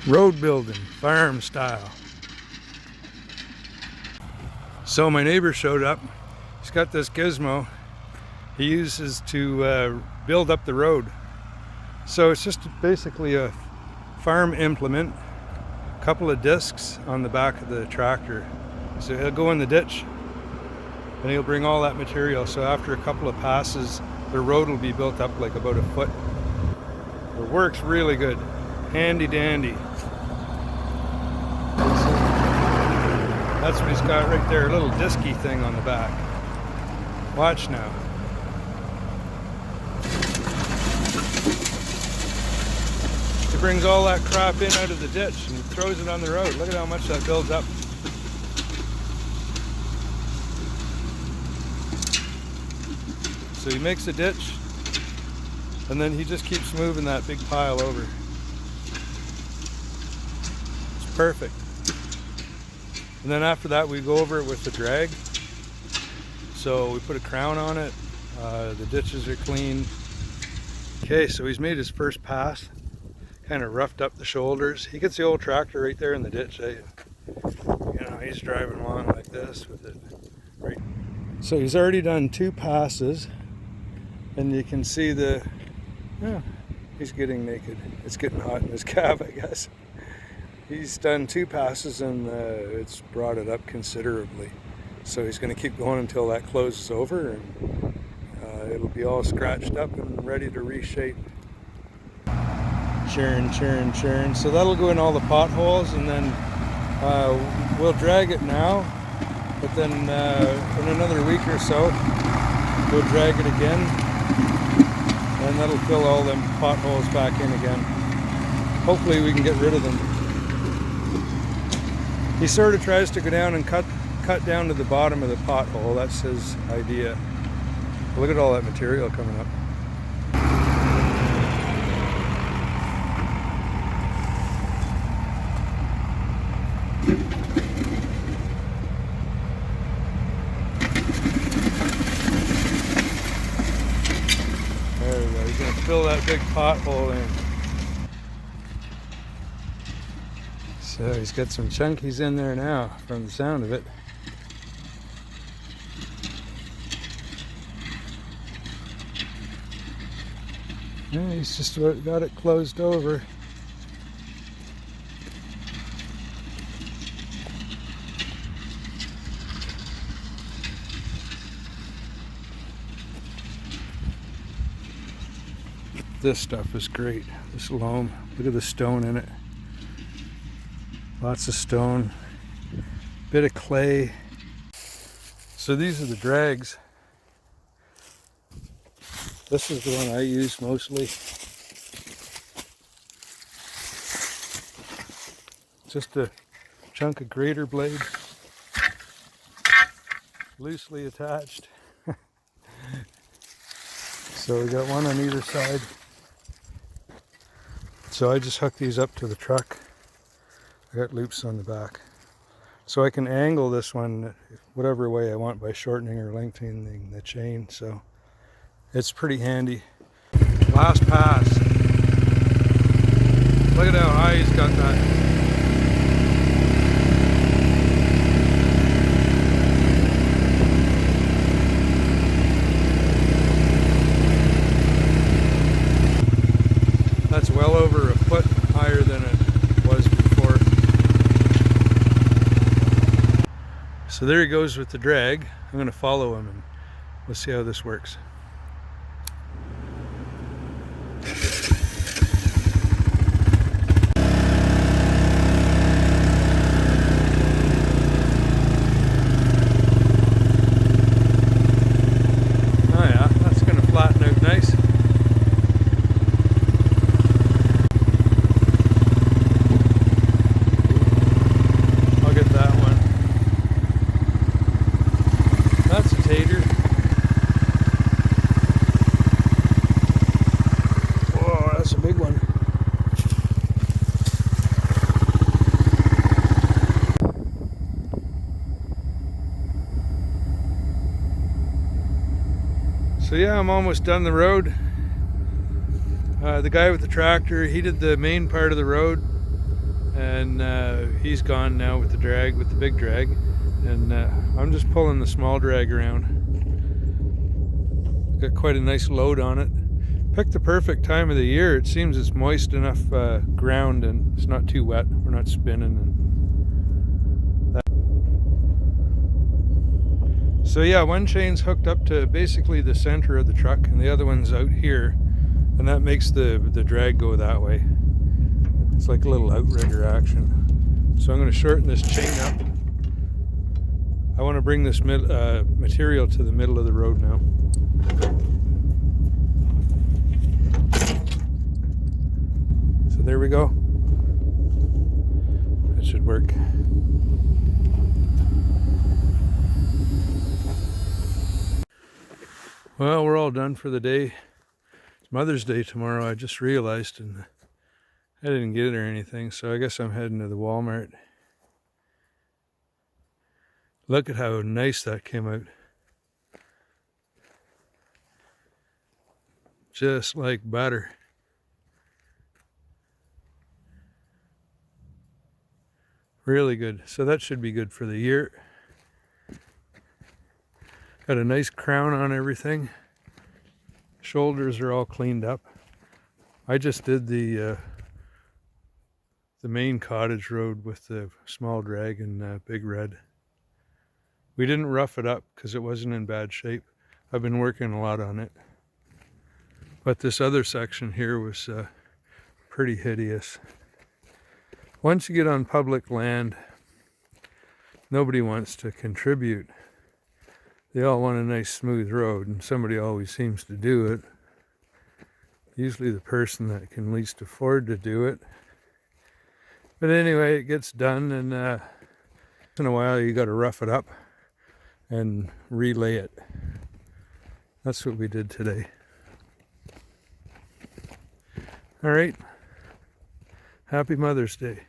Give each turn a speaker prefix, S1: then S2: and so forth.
S1: Road building, farm style. So my neighbor showed up. He's got this gizmo he uses to build up the road. So it's just basically a farm implement, a couple of discs on the back of the tractor. So he'll go in the ditch and he'll bring all that material. So after a couple of passes, the road will be built up like about a foot. It works really good. Handy dandy. That's what he's got right there, a little disky thing on the back. Watch now. He brings all that crap in out of the ditch and throws it on the road. Look at how much that builds up. So he makes a ditch and then he just keeps moving that big pile over. It's perfect. And then after that we go over it with the drag. So we put a crown on it, the ditches are clean. Okay, so he's made his first pass, kind of roughed up the shoulders. He gets the old tractor right there in the ditch. You know, he's driving along like this with it. Right. So he's already done 2 passes and you can see he's getting naked. It's getting hot in his cab, I guess. He's done 2 passes and it's brought it up considerably. So he's going to keep going until that closes over and it'll be all scratched up and ready to reshape. Churn. So that'll go in all the potholes and then we'll drag it now, but then in another week or so we'll drag it again and that'll fill all them potholes back in again. Hopefully we can get rid of them. He sort of tries to go down and cut down to the bottom of the pothole. That's his idea. Look at all that material coming up. There we go. He's going to fill that big pothole in. So he's got some chunkies in there now from the sound of it. Yeah, he's just got it closed over. This stuff is great. This loam. Look at the stone in it. Lots of stone. Bit of clay. So these are the drags. This is the one I use mostly. Just a chunk of grater blade, loosely attached. So we got one on either side. So I just hook these up to the truck. I got loops on the back. So I can angle this one whatever way I want by shortening or lengthening the chain. So it's pretty handy. Last pass. Look at how high he's got that. That's well over a foot higher than it was before. So there he goes with the drag. I'm going to follow him and we'll see how this works. So yeah, I'm almost done the road. The guy with the tractor, he did the main part of the road. and he's gone now with the drag, with the big drag, and I'm just pulling the small drag around. Got quite a nice load on it. Picked the perfect time of the year. It seems it's moist enough ground and it's not too wet. We're not spinning. So yeah, one chain's hooked up to basically the center of the truck and the other one's out here, and that makes the drag go that way. It's like a little outrigger action. So I'm going to shorten this chain up. I want to bring this material to the middle of the road now. So there we go. That should work. Well, we're all done for the day. It's Mother's Day tomorrow, I just realized, and I didn't get it or anything, so I guess I'm heading to the Walmart. Look at how nice that came out. Just like butter. Really good. So that should be good for the year. Got a nice crown on everything. Shoulders are all cleaned up. I just did the main cottage road with the small drag and big red. We didn't rough it up because it wasn't in bad shape. I've been working a lot on it. But this other section here was pretty hideous. Once you get on public land, nobody wants to contribute. They all want a nice smooth road, and somebody always seems to do it. Usually the person that can least afford to do it. But anyway, it gets done, and once in a while you got to rough it up and relay it. That's what we did today. All right. Happy Mother's Day.